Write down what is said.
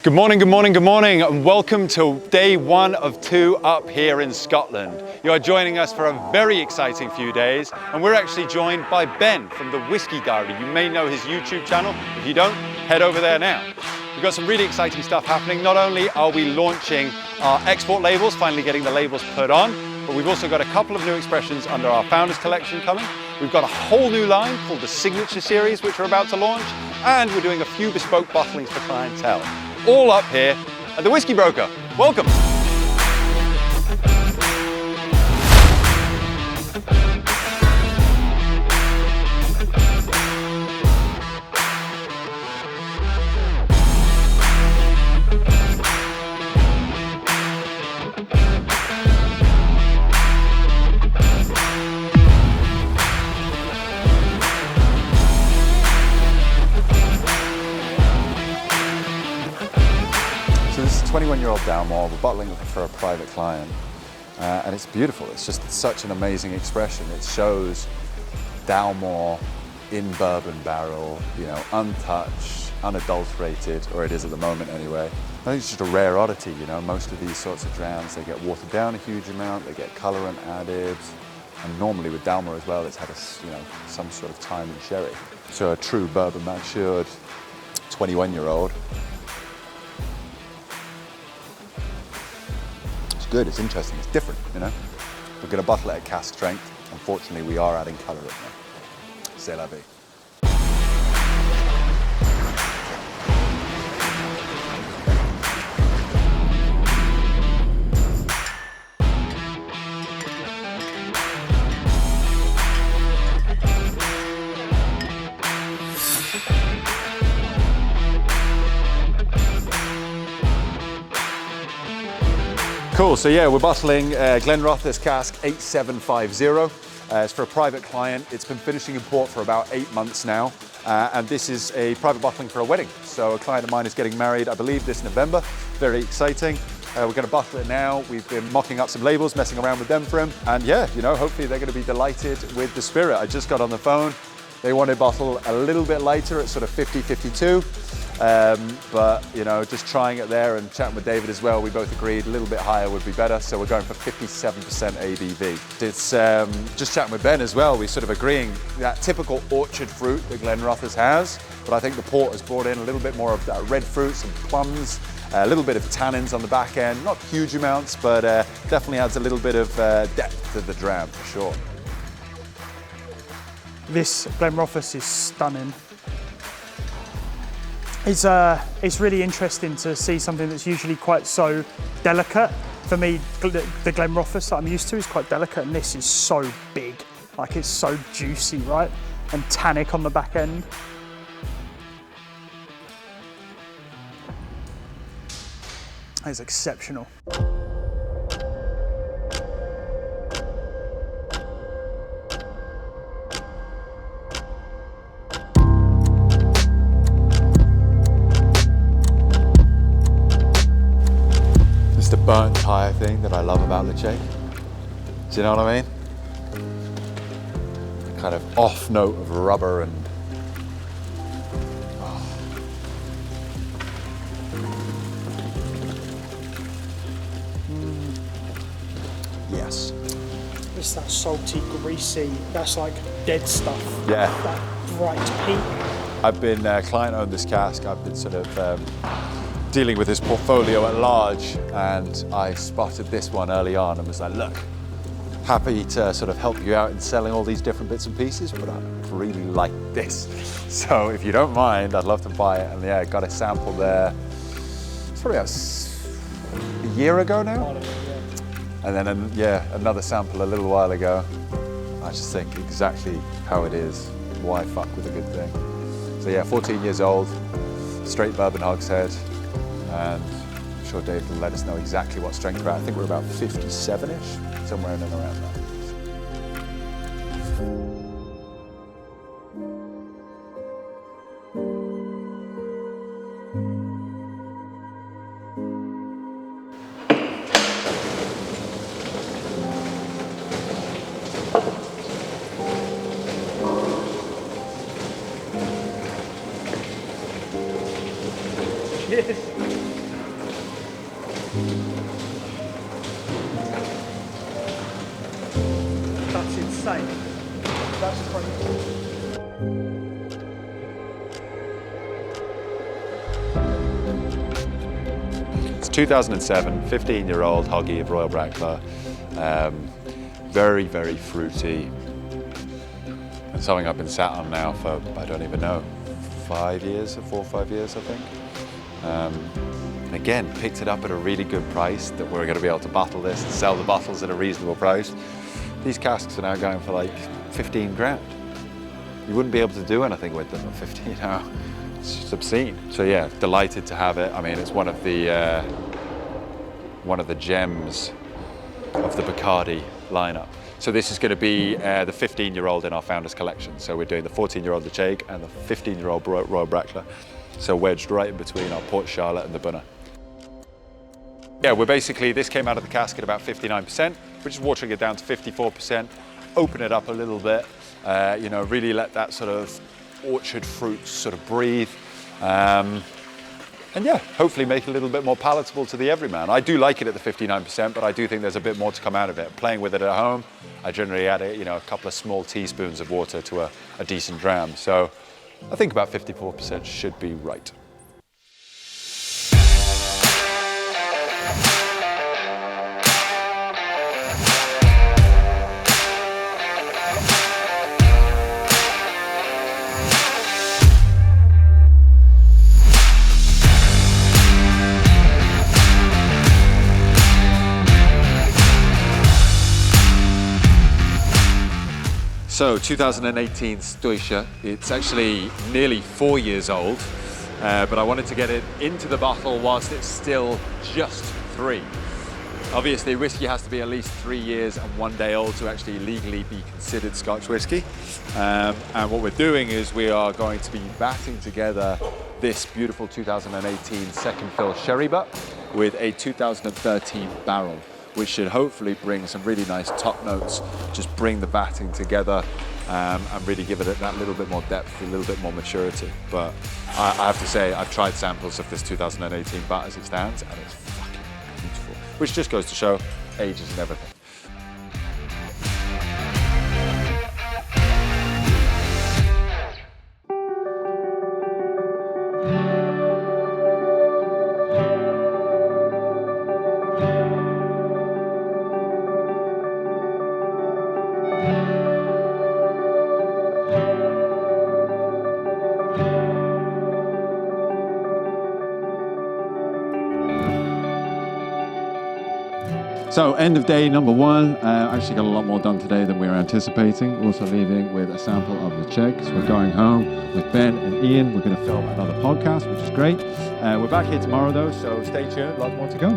Good morning, good morning, good morning, and welcome to day 1 of 2 up here in Scotland. You are joining us for a very exciting few days, and we're actually joined by Ben from the Whiskey Diary. You may know his YouTube channel. If you don't, head over there now. We've got some really exciting stuff happening. Not only are we launching our export labels, finally getting the labels put on, but we've also got a couple of new expressions under our Founders Collection coming. We've got a whole new line called the Signature Series, which we're about to launch, and we're doing a few bespoke bottlings for clientele. All up here at the Whiskey Broker. Welcome. So this is a 21-year-old Dalmore. We're bottling it for a private client, and it's beautiful. It's just such an amazing expression. It shows Dalmore in bourbon barrel, you know, untouched, unadulterated, or it is at the moment anyway. I think it's just a rare oddity, you know. Most of these sorts of drams, they get watered down a huge amount, they get colorant added, and normally with Dalmore as well, it's had some sort of time in sherry. So a true bourbon matured 21-year-old. Good, it's interesting, it's different, you know. We're going to bottle it at cask strength. Unfortunately, we are adding colour in there. C'est la vie. Cool, so yeah, we're bottling Glenrothes cask 8750. It's for a private client. It's been finishing in port for about 8 months now. And this is a private bottling for a wedding. So a client of mine is getting married, I believe, this November. Very exciting. We're going to bottle it now. We've been mocking up some labels, messing around with them for him. And yeah, you know, hopefully they're going to be delighted with the spirit. I just got on the phone. They want a bottle a little bit lighter at sort of 50, 52. But, you know, just trying it there and chatting with David as well, we both agreed a little bit higher would be better. So we're going for 57% ABV. It's just chatting with Ben as well. We're sort of agreeing that typical orchard fruit that Glenrothes has. But I think the port has brought in a little bit more of that red fruit, some plums, a little bit of tannins on the back end. Not huge amounts, but definitely adds a little bit of depth to the dram for sure. This Glenrothes is stunning. It's really interesting to see something that's usually quite so delicate. For me, the Glenrothes that I'm used to is quite delicate, and this is so big. Like, it's so juicy, right? And tannic on the back end. It's exceptional. The burnt tire thing that I love about the Leche. Do you know what I mean? The kind of off note of rubber and yes. It's that salty, greasy, that's like dead stuff. Yeah. That bright peat. I've been client owned this cask. I've been sort of dealing with his portfolio at large, and I spotted this one early on and was like, look, happy to sort of help you out in selling all these different bits and pieces, but I really like this. So if you don't mind, I'd love to buy it. And yeah, got a sample there. It's probably a year ago now. And then, yeah, another sample a little while ago. I just think exactly how it is. Why fuck with a good thing? So yeah, 14 years old, straight bourbon hogshead. And I'm sure Dave will let us know exactly what strength we're at. I think we're about 57-ish, somewhere in and around that. Cheers. That's insane. That's crazy. It's 2007, 15-year-old Hoggy of Royal Brackler. Very, very fruity. And something I've been sat on now for, I don't even know, 5 years, or 4 or 5 years, I think. And again, picked it up at a really good price that we're going to be able to bottle this and sell the bottles at a reasonable price. These casks are now going for like 15 grand. You wouldn't be able to do anything with them at 15 now. It's just obscene. So yeah, delighted to have it. I mean, it's one of the gems of the Bacardi lineup. So this is going to be the 15-year-old in our founders collection. So we're doing the 14-year-old Le Chèque and the 15-year-old Royal Brackler. So wedged right in between our Port Charlotte and the Bunner. Yeah, we're basically, this came out of the cask at about 59%. We're just watering it down to 54%, open it up a little bit, you know, really let that sort of orchard fruit sort of breathe. And yeah, hopefully make it a little bit more palatable to the everyman. I do like it at the 59%, but I do think there's a bit more to come out of it. Playing with it at home, I generally add a couple of small teaspoons of water to a decent dram. So I think about 54% should be right. So 2018 Stoischer, it's actually nearly 4 years old, but I wanted to get it into the bottle whilst it's still just 3. Obviously, whiskey has to be at least 3 years and 1 day old to actually legally be considered Scotch whiskey. And what we're doing is we are going to be batting together this beautiful 2018 second fill sherry butt with a 2013 barrel, which should hopefully bring some really nice top notes, just bring the batting together and really give it that little bit more depth, a little bit more maturity. But I have to say, I've tried samples of this 2018 bat as it stands, and it's fucking beautiful. Which just goes to show age isn't everything. So end of day number 1, actually got a lot more done today than we were anticipating. Also leaving with a sample of the Chèque. So we're going home with Ben and Ian. We're going to film another podcast, which is great. We're back here tomorrow though, so stay tuned, lots more to go.